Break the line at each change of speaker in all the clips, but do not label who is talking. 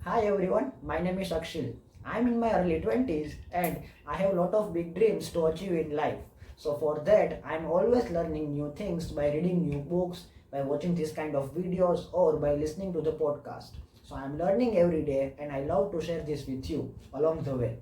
Hi everyone, my name is Akshil. I'm in my early 20s and I have a lot of big dreams to achieve in life. So for that, I'm always learning new things by reading new books, by watching this kind of videos or by listening to the podcast. So I'm learning every day and I love to share this with you along the way.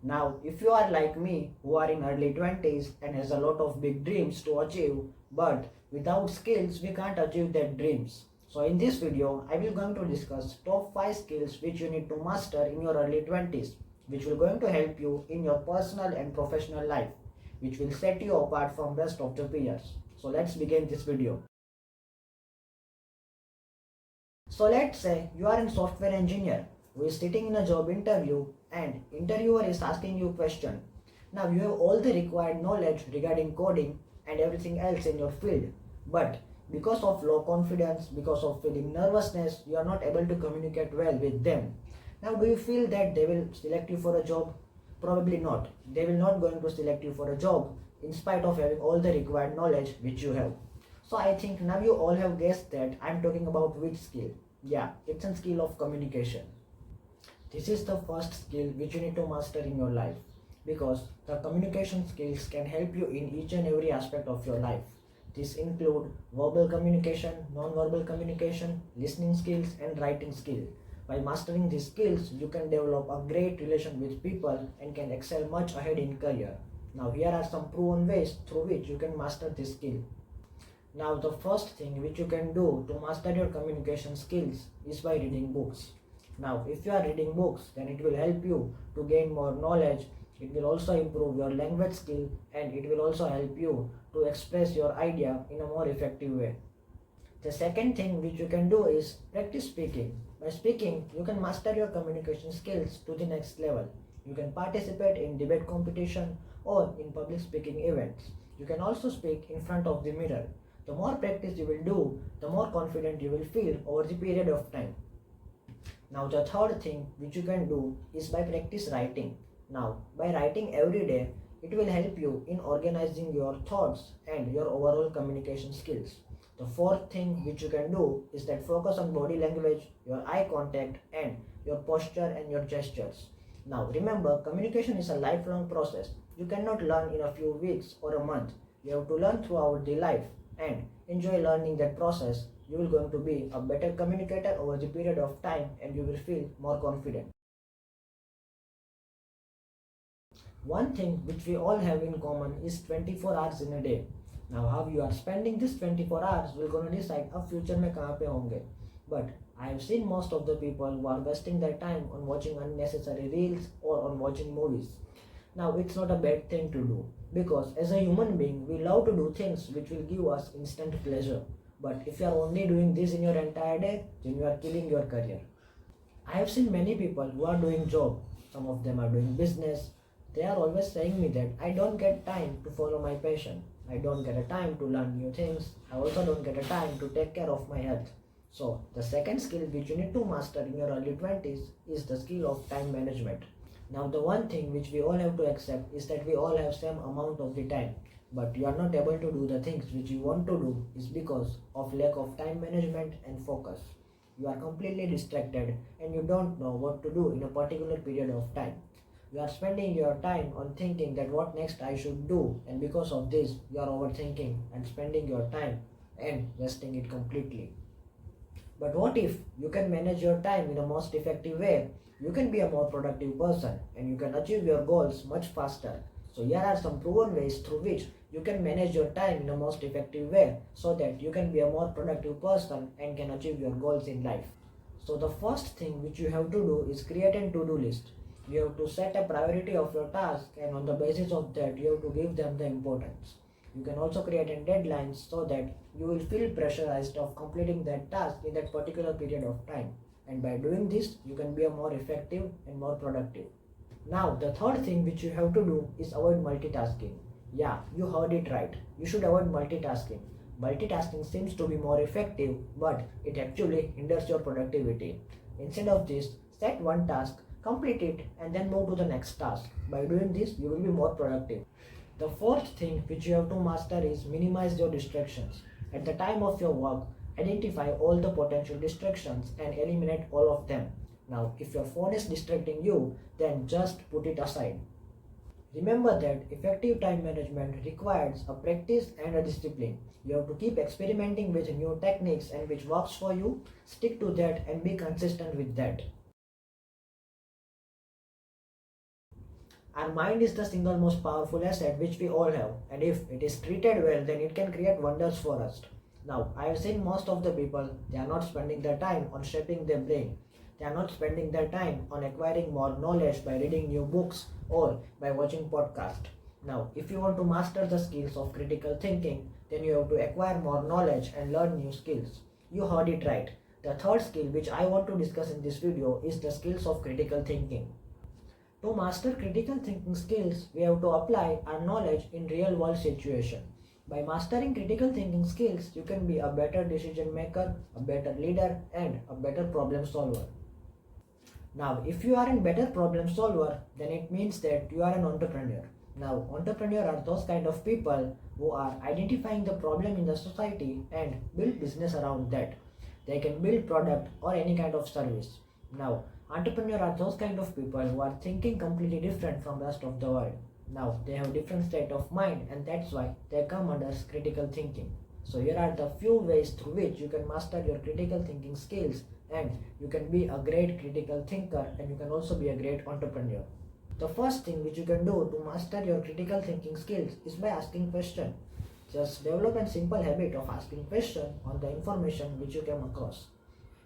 Now, if you are like me, who are in early 20s and has a lot of big dreams to achieve, but without skills, we can't achieve that dreams. So in this video, I will going to discuss top 5 skills which you need to master in your early 20s, which will going to help you in your personal and professional life, which will set you apart from rest of the peers. So let's begin this video. So let's say you are a software engineer who is sitting in a job interview and interviewer is asking you question. Now you have all the required knowledge regarding coding and everything else in your field. But because of low confidence, because of feeling nervousness, you are not able to communicate well with them. Now do you feel that they will select you for a job? Probably not. They will not going to select you for a job in spite of having all the required knowledge which you have. So I think now you all have guessed that I'm talking about which skill. Yeah, it's a skill of communication. This is the first skill which you need to master in your life because the communication skills can help you in each and every aspect of your life. This include verbal communication, non-verbal communication, listening skills and writing skill. By mastering these skills, you can develop a great relation with people and can excel much ahead in career. Now here are some proven ways through which you can master this skill. Now the first thing which you can do to master your communication skills is by reading books. Now if you are reading books, then it will help you to gain more knowledge. It will also improve your language skill and it will also help you to express your idea in a more effective way. The second thing which you can do is practice speaking. By speaking, you can master your communication skills to the next level. You can participate in debate competition or in public speaking events. You can also speak in front of the mirror. The more practice you will do, the more confident you will feel over the period of time. Now the third thing which you can do is by practice writing. Now by writing every day, it will help you in organizing your thoughts and your overall communication skills. The fourth thing which you can do is that focus on body language, your eye contact and your posture and your gestures. Now remember, communication is a lifelong process. You cannot learn in a few weeks or a month. You have to learn throughout the life and enjoy learning that process. You will going to be a better communicator over the period of time and you will feel more confident. One thing which we all have in common is 24 hours in a day. Now how you are spending this 24 hours will gonna decide अब future में कहाँ पे होंगे. But I have seen most of the people who are wasting their time on watching unnecessary reels or on watching movies. Now it's not a bad thing to do because as a human being we love to do things which will give us instant pleasure. But if you are only doing this in your entire day, then you are killing your career. I have seen many people who are doing job. Some of them are doing business. They are always saying me that I don't get time to follow my passion. I don't get a time to learn new things. I also don't get a time to take care of my health. So the second skill which you need to master in your early 20s is the skill of time management. Now the one thing which we all have to accept is that we all have same amount of the time, but you are not able to do the things which you want to do is because of lack of time management and focus. You are completely distracted and you don't know what to do in a particular period of time. You are spending your time on thinking that what next I should do, and because of this you are overthinking and spending your time and wasting it completely. But what if you can manage your time in a most effective way? You can be a more productive person and you can achieve your goals much faster. So here are some proven ways through which you can manage your time in a most effective way so that you can be a more productive person and can achieve your goals in life. So the first thing which you have to do is create a to-do list. You have to set a priority of your task and on the basis of that you have to give them the importance. You can also create a deadlines so that you will feel pressurized of completing that task in that particular period of time. And by doing this, you can be a more effective and more productive. Now, the third thing which you have to do is avoid multitasking. Yeah, you heard it right. You should avoid multitasking. Multitasking seems to be more effective, but it actually hinders your productivity. Instead of this, set one task, complete it, and then move to the next task. By doing this, you will be more productive. The fourth thing which you have to master is minimize your distractions. At the time of your work, identify all the potential distractions and eliminate all of them. Now, if your phone is distracting you, then just put it aside. Remember that effective time management requires a practice and a discipline. You have to keep experimenting with new techniques and which works for you, stick to that and be consistent with that. Our mind is the single most powerful asset which we all have, and if it is treated well, then it can create wonders for us. Now, I have seen most of the people, they are not spending their time on shaping their brain. They are not spending their time on acquiring more knowledge by reading new books or by watching podcasts. Now, if you want to master the skills of critical thinking, then you have to acquire more knowledge and learn new skills. You heard it right. The third skill which I want to discuss in this video is the skills of critical thinking. To master critical thinking skills, we have to apply our knowledge in real world situations. By mastering critical thinking skills, you can be a better decision maker, a better leader, and a better problem solver. Now, if you are a better problem solver, then it means that you are an entrepreneur. Now, entrepreneurs are those kind of people who are identifying the problem in the society and build business around that. They can build product or any kind of service. Now, entrepreneurs are those kind of people who are thinking completely different from the rest of the world. Now, they have different state of mind and that's why they come under critical thinking. So here are the few ways through which you can master your critical thinking skills and you can be a great critical thinker and you can also be a great entrepreneur. The first thing which you can do to master your critical thinking skills is by asking questions. Just develop a simple habit of asking questions on the information which you come across.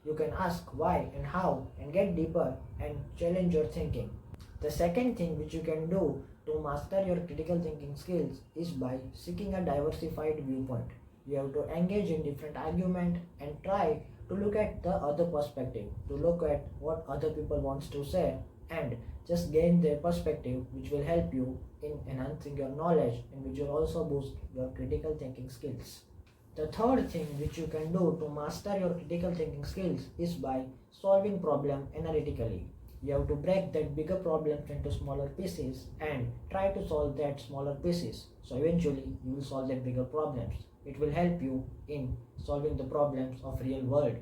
You can ask why and how and get deeper and challenge your thinking. The second thing which you can do to master your critical thinking skills is by seeking a diversified viewpoint. You have to engage in different argument and try to look at the other perspective, to look at what other people wants to say and just gain their perspective which will help you in enhancing your knowledge and which will also boost your critical thinking skills. The third thing which you can do to master your critical thinking skills is by solving problem analytically. You have to break that bigger problems into smaller pieces and try to solve that smaller pieces. So eventually you will solve that bigger problems. It will help you in solving the problems of real world.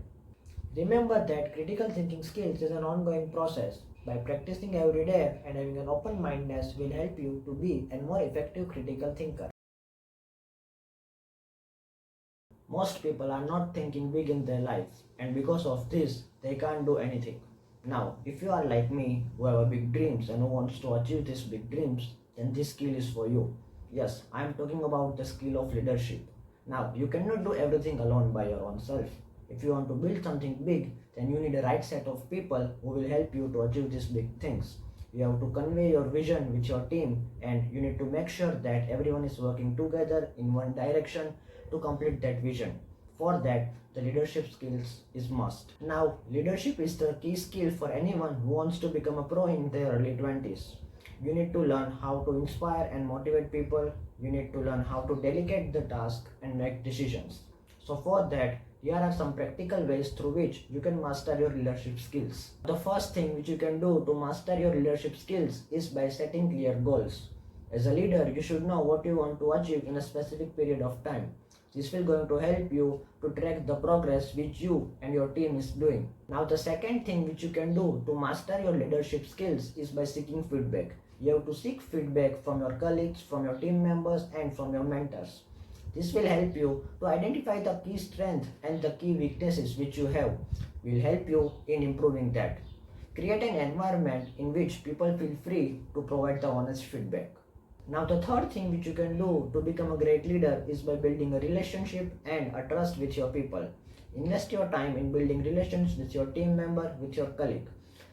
Remember that critical thinking skills is an ongoing process. By practicing every day and having an open mindedness will help you to be a more effective critical thinker. Most people are not thinking big in their lives and because of this they can't do anything. Now, if you are like me who have a big dreams and who wants to achieve these big dreams, then this skill is for you. Yes, I am talking about the skill of leadership. Now, you cannot do everything alone by your own self. If you want to build something big, then you need a right set of people who will help you to achieve these big things. You have to convey your vision with your team and you need to make sure that everyone is working together in one direction to complete that vision. For that, the leadership skills is must. Now, leadership is the key skill for anyone who wants to become a pro in their early 20s. You need to learn how to inspire and motivate people. You need to learn how to delegate the task and make decisions. So for that, here are some practical ways through which you can master your leadership skills. The first thing which you can do to master your leadership skills is by setting clear goals. As a leader, you should know what you want to achieve in a specific period of time. This will going to help you to track the progress which you and your team is doing. Now the second thing which you can do to master your leadership skills is by seeking feedback. You have to seek feedback from your colleagues, from your team members and from your mentors. This will help you to identify the key strengths and the key weaknesses which you have. Will help you in improving that. Create an environment in which people feel free to provide the honest feedback. Now the third thing which you can do to become a great leader is by building a relationship and a trust with your people. Invest your time in building relations with your team member, with your colleague.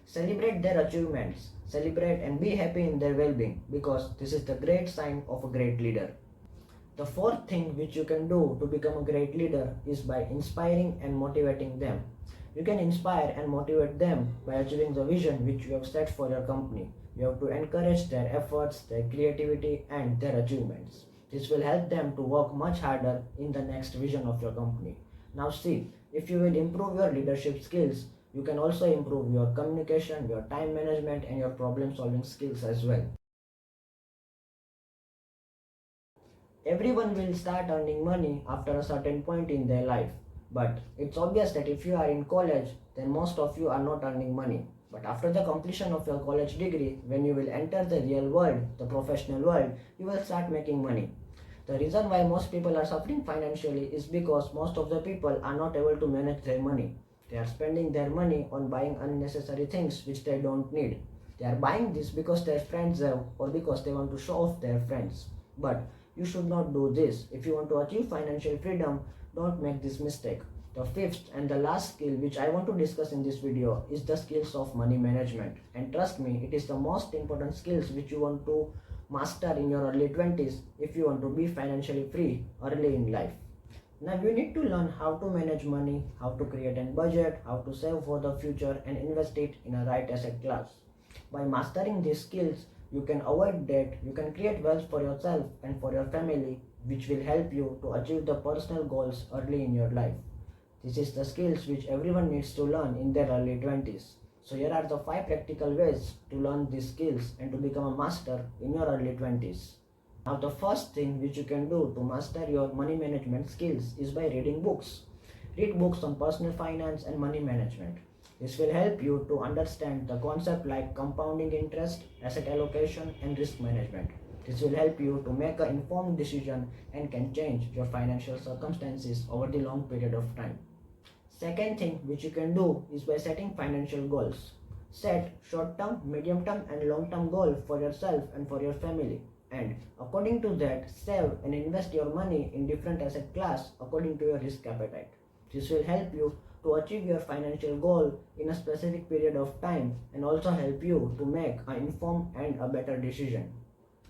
Celebrate their achievements. Celebrate and be happy in their well-being because this is the great sign of a great leader. The fourth thing which you can do to become a great leader is by inspiring and motivating them. You can inspire and motivate them by achieving the vision which you have set for your company. You have to encourage their efforts, their creativity and their achievements. This will help them to work much harder in the next vision of your company. Now see, if you will improve your leadership skills, you can also improve your communication, your time management and your problem solving skills as well. Everyone will start earning money after a certain point in their life. But it's obvious that if you are in college, then most of you are not earning money. But after the completion of your college degree, when you will enter the real world, the professional world, you will start making money. The reason why most people are suffering financially is because most of the people are not able to manage their money. They are spending their money on buying unnecessary things which they don't need. They are buying this because their friends have or because they want to show off their friends. But you should not do this. If you want to achieve financial freedom, don't make this mistake. The fifth and the last skill which I want to discuss in this video is the skills of money management. And trust me, it is the most important skills which you want to master in your early 20s if you want to be financially free early in life. Now you need to learn how to manage money, how to create a budget, how to save for the future and invest it in a right asset class. By mastering these skills, you can avoid debt, you can create wealth for yourself and for your family, which will help you to achieve the personal goals early in your life. This is the skills which everyone needs to learn in their early 20s. So here are the 5 practical ways to learn these skills and to become a master in your early 20s. Now the first thing which you can do to master your money management skills is by reading books. Read books on personal finance and money management. This will help you to understand the concept like compounding interest, asset allocation and risk management. This will help you to make an informed decision and can change your financial circumstances over the long period of time. Second thing which you can do is by setting financial goals. Set short-term, medium-term and long-term goals for yourself and for your family. And according to that, save and invest your money in different asset class according to your risk appetite. This will help you to achieve your financial goal in a specific period of time and also help you to make an informed and a better decision.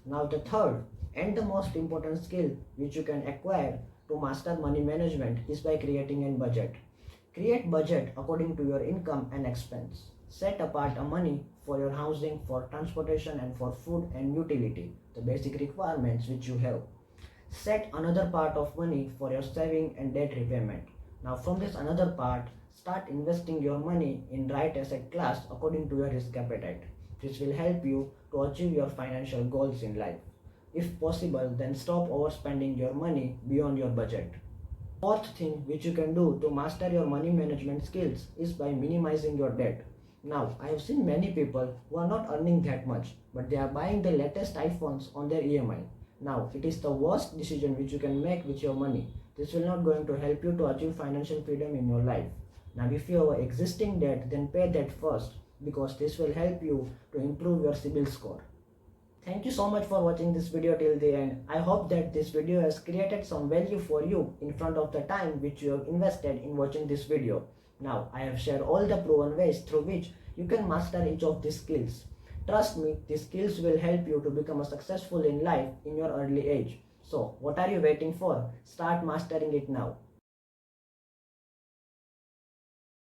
Now the third and the most important skill which you can acquire to master money management is by creating a budget. Create budget according to your income and expense. Set apart a money for your housing, for transportation and for food and utility, the basic requirements which you have. Set another part of money for your saving and debt repayment. Now from this another part, start investing your money in right asset class according to your risk appetite. This will help you to achieve your financial goals in life. If possible, then stop overspending your money beyond your budget. Fourth thing which you can do to master your money management skills is by minimizing your debt. Now, I have seen many people who are not earning that much, but they are buying the latest iPhones on their EMI. Now, it is the worst decision which you can make with your money. This will not going to help you to achieve financial freedom in your life. Now, if you have existing debt, then pay that first because this will help you to improve your CIBIL score. Thank you so much for watching this video till the end. I hope that this video has created some value for you in front of the time which you have invested in watching this video. Now, I have shared all the proven ways through which you can master each of these skills. Trust me, these skills will help you to become successful in life in your early age. So, what are you waiting for? Start mastering it now.